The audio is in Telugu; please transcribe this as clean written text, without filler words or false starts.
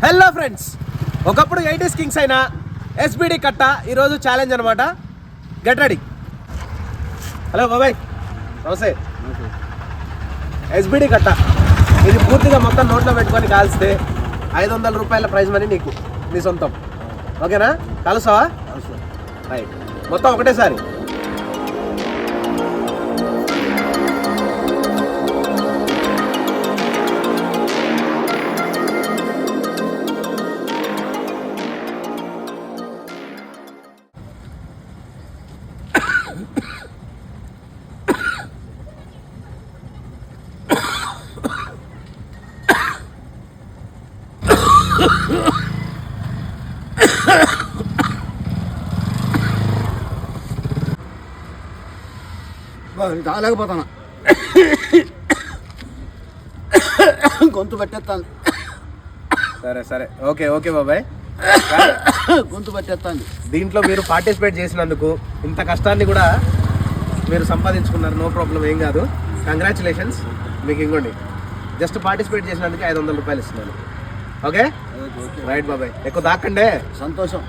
హలో ఫ్రెండ్స్, ఒకప్పుడు 80s కింగ్స్ అయిన ఎస్బిడి కట్ట ఈరోజు ఛాలెంజ్ అనమాట. Get ready. హలో బాబాయ్, నమస్తే. ఎస్బిడి కట్ట ఇది పూర్తిగా మొత్తం నోట్లో పెట్టుకొని కాల్స్తే 500 రూపాయల ప్రైజ్ మనీ నీకు, నీ సొంతం. ఓకేనా? కలుసావా? రైట్, మొత్తం ఒకటేసారి. తాగలేకపోతాను, గొంతు పెట్టేస్తాను. సరే సరే, ఓకే ఓకే బాబాయ్, గొంతు పెట్టేస్తాను. దీంట్లో మీరు పార్టిసిపేట్ చేసినందుకు ఇంత కష్టాన్ని కూడా మీరు సంపాదించుకున్నారు. నో ప్రాబ్లం, ఏం కాదు. కంగ్రాచులేషన్స్. మీకు ఇంకోండి, జస్ట్ పార్టిసిపేట్ చేసినందుకు 500 రూపాయలు ఇస్తున్నాను. ఓకే రైట్ బాబాయ్, ఎక్కువ దాక్కండే. సంతోషం.